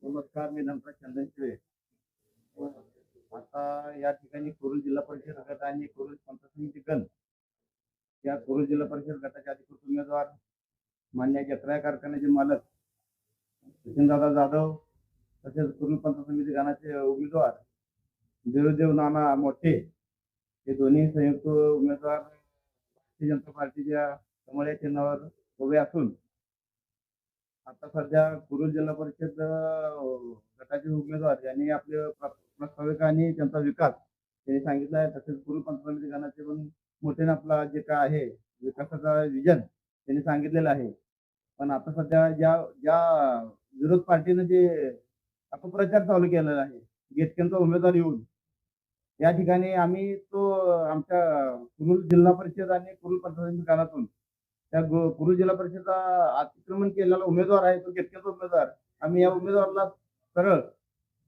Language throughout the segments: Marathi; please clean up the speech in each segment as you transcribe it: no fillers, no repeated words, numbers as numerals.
नमस्कार, मी नमता चंदनशिवे. आता या ठिकाणी कुरुल जिल्हा परिषद गट आणि कुरुल पंचायत समिती गण या कुरुल जिल्हा परिषद गटाचे अधिकृत उमेदवार मान्य जत्रा कारखान्याचे मालक सचिनदादा जाधव तसेच कुरुल पंचायत समिती गणाचे उमेदवार बिरुदेव नाना मोठे हे दोन्ही संयुक्त उमेदवार भारतीय जनता पार्टीच्या कमळ या चिन्हावर उभे असून आता सध्या कुरुल जिल्हा परिषद गटाचे उमेदवार यांनी आपले प्रास्ताविक आणि त्यांचा विकास त्यांनी सांगितला आहे. तसेच कुरुल पंचायत समिती गणाचे पण मोठ्याने आपला जे काय आहे विकासाचा विजन त्यांनी सांगितलेलं आहे. पण आता सध्या ज्या ज्या विरोध पार्टीने जे अपप्रचार चालू केलेला आहे, गेटकेंचा उमेदवार येऊन या ठिकाणी आम्ही तो आमच्या कुरुल जिल्हा परिषद आणि कुरुल पंचायत समिती गणातून त्या कुरुल जिल्हा परिषदचा अतिक्रमण केलेला उमेदवार आहे तो गेटकेंचा उमेदवार. आम्ही या उमेदवाराला सरळ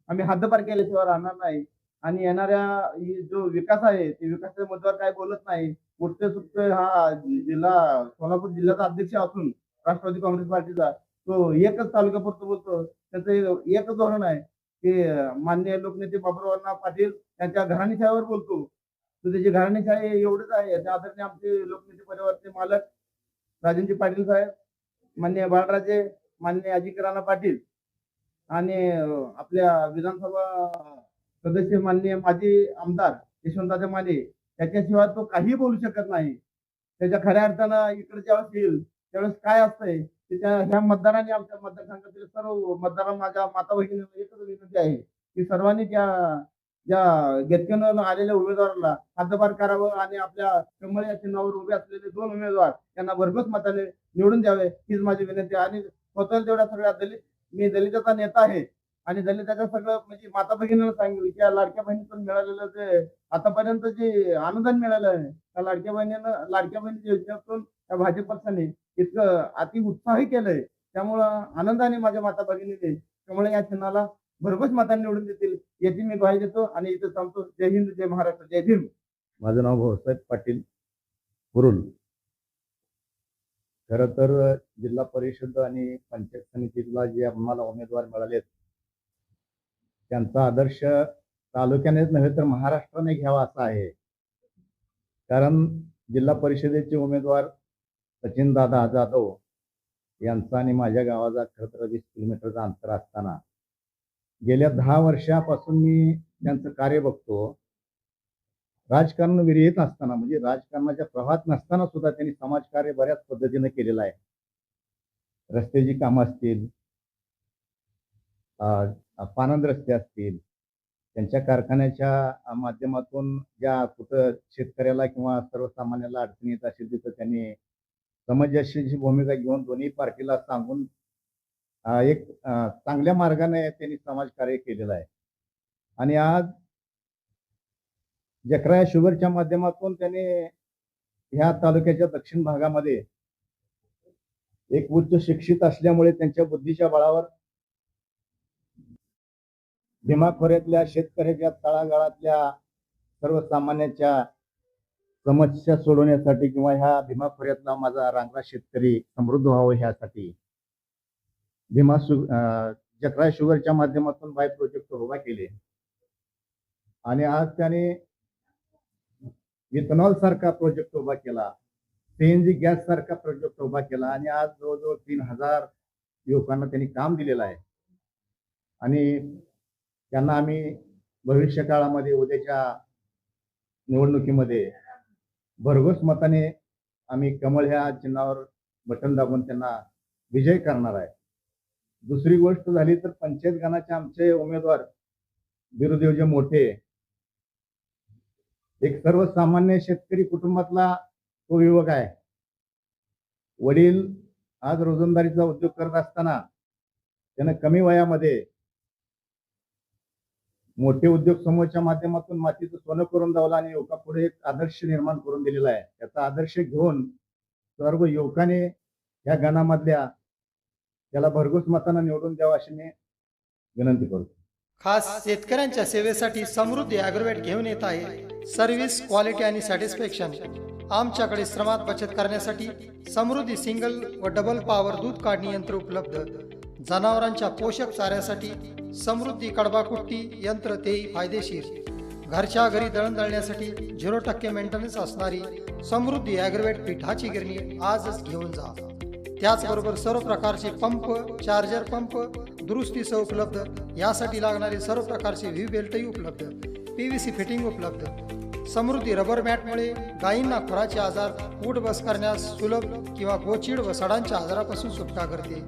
आम्ही हद्दपार केल्याशिवाय राहणार नाही आणि येणाऱ्या जो विकास आहे ते विकासाच्या मुद्द्यावर काय बोलत नाही. उठते सुटते हा जिल्हा सोलापूर जिल्ह्याचा अध्यक्ष असून राष्ट्रवादी काँग्रेस पार्टीचा तो एकच तालुक्यापुरतं बोलतो. त्याचं एकच धोरण आहे की माननीय लोकनेते बाबुराव पाटील त्यांच्या घराणेशाहीवर बोलतो. तर त्याची घराणेशाही एवढंच आहे. त्या आदरणीय आमचे लोकनेते परिवारचे मालक राजनजी पाटील साहेब, माननीय बाळराजे, माननीय अजिंक्य पाटील आणि आपल्या विधानसभा सदस्य माननीय माजी आमदार यशवंतदादा माने त्याच्याशिवाय तो काही बोलू शकत नाही. त्याच्या खऱ्या अर्थानं इकडे ज्यावेळेस येईल त्यावेळेस काय असतंय त्याच्या ह्या मतदारांनी आमच्या मतदारसंघातील सर्व मतदारांना माझ्या माता भगिनींना एकच विनंती आहे की सर्वांनी त्या ज्या गेटकेनं आलेल्या उमेदवाराला हद्दपार करावं आणि आपल्या कमळ या चिन्हावर उभे असलेले दोन उमेदवार त्यांना भरघोस मताने निवडून द्यावे हीच माझी विनंती आहे. आणि स्वतः तेवढ्या सगळ्या मी दलिताचा नेता आहे आणि दलिताच्या सगळं म्हणजे माता भगिनींना सांगेल की लाडक्या बहिणीतून मिळालेलं जे आतापर्यंत जे अनुदान मिळालं आहे त्या लाडक्या बहिणीच्या योजनेतून त्या भाजप पक्षाने इतकं अति उत्साही केलंय. त्यामुळं आनंदाने माझ्या माता भगिनीने कमळ या चिन्हाला भरघोस मतांनी निवडून देतील याची मी ग्वाही देतो आणि इथं थांबतो. जय हिंद, जय महाराष्ट्र, जय भीम. माझं नाव भाऊसाहेब पाटील कुरुल. खर तर जिल्हा परिषद आणि पंचायत समितीला जे आम्हाला उमेदवार मिळालेत त्यांचा आदर्श तालुक्यानेच नव्हे तर महाराष्ट्राने घ्यावा असा आहे. कारण जिल्हा परिषदेचे उमेदवार सचिनदादा जाधव यांचा आणि माझ्या गावाचा खरं तर 20 किलोमीटरचं अंतर असताना गेल्या 10 वर्षापासून मी त्यांचं कार्य बघतो. राजकारण विरहित असताना म्हणजे राजकारणाच्या प्रवाहात नसताना सुद्धा त्यांनी समाजकार्य बऱ्याच पद्धतीने केलेलं आहे. रस्त्याची कामं असतील, पाणंद रस्ते असतील, त्यांच्या कारखान्याच्या माध्यमातून ज्या कुठं शेतकऱ्याला किंवा सर्वसामान्याला अडचणी येत असेल तिथं त्यांनी समंजस्याची भूमिका घेऊन दोन्ही पार्टीला सांगून एक चांगल्या मार्गाने त्यांनी समाजकार्य केलेलं आहे. आणि आज जकरा शुगरच्या माध्यमातून त्याने ह्या तालुक्याच्या दक्षिण भागामध्ये एक उच्च शिक्षित असल्यामुळे त्यांच्या बुद्धीच्या बळावर भीमा खोऱ्यातल्या शेतकऱ्याच्या तळागाळातल्या सर्वसामान्यांच्या समस्या सोडवण्यासाठी किंवा ह्या भीमा खोऱ्यातला माझा रांगडा शेतकरी समृद्ध व्हावं ह्यासाठी जकरा शुगरच्या माध्यमातून बाय प्रोजेक्ट उभा केले. आणि आज त्याने इथेनॉल सारखा प्रोजेक्ट उभा केला, सीएनजी गॅस सारखा प्रोजेक्ट उभा केला आणि आज जवळजवळ 3000 युवकांना त्यांनी काम दिलेलं आहे. आणि त्यांना आम्ही भविष्य काळामध्ये उद्याच्या निवडणुकीमध्ये भरघोस मताने आम्ही कमळ ह्या चिन्हावर बटन दाबून त्यांना विजय करणार आहे. दुसरी गोष्ट झाली तर पंचायत गणाचे आमचे उमेदवार बिरुदेवजी मोठे एक सर्वसामान्य शेतकरी कुटुंबातला तो युवक आहे. वडील आज रोजंदारीचा उद्योग करत असताना त्यानं कमी वयामध्ये मोठे उद्योग समूहाच्या माध्यमातून मातीचं सोनं करून दावलं आणि युवकापुढे एक आदर्श निर्माण करून दिलेला आहे. त्याचा आदर्श घेऊन सर्व युवकाने या गणामधल्या त्याला भरघोस मतांना निवडून द्यावं अशी मी विनंती करतो. खास शेतकऱ्यांच्या सेवेसाठी समृद्धी ॲग्रोवेट घेऊन येत आहे. सर्व्हिस, क्वालिटी आणि सॅटिस्फॅक्शन. आमच्याकडे श्रमात बचत करण्यासाठी समृद्धी सिंगल व डबल पॉवर दूध काढणी यंत्र उपलब्ध. जनावरांच्या पोषक चाऱ्यासाठी समृद्धी कडबा कुट्टी यंत्र तेही फायदेशीर. घरच्या घरी दळण दळण्यासाठी 0% मेंटेनन्स असणारी समृद्धी ॲग्रोवेट पिठाची गिरणी आजच घेऊन जा. त्याचबरोबर सर्व प्रकारचे पंप, चार्जर पंप दुरुस्तीसह उपलब्ध. यासाठी लागणारे सर्व प्रकारचे व्ही बेल्टही उपलब्ध. PVC फिटिंग उपलब्ध. समृद्धी रबर मॅटमुळे गायींना खुराचे आजार, उठ बस करण्यास सुलभ किंवा गोचीड व सडांच्या आजारापासून सुटका करते.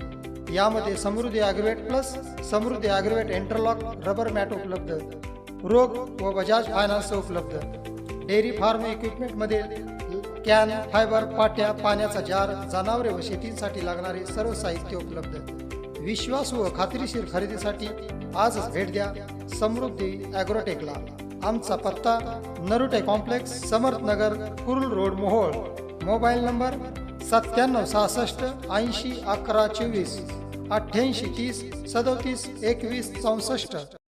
यामध्ये समृद्धी ॲग्रोवेट प्लस, समृद्धी ॲग्रोवेट इंटरलॉक रबर मॅट उपलब्ध. रोग व बजाज फायनान्स उपलब्ध. डेअरी फार्म इक्विपमेंटमध्ये कॅन, फायबर, पाट्या, पाण्याचा जार, जनावरे व शेतीसाठी लागणारे सर्व साहित्य उपलब्ध. विश्वासू व खात्रीशीर खरेदीसाठी आजच भेट द्या समृद्धी ॲग्रोटेकला. आमचा पत्ता Narute complex, Samarth Nagar, Kurul road, Mohol. Mobile number 9766 80 11 24, 88 30 37 21 64.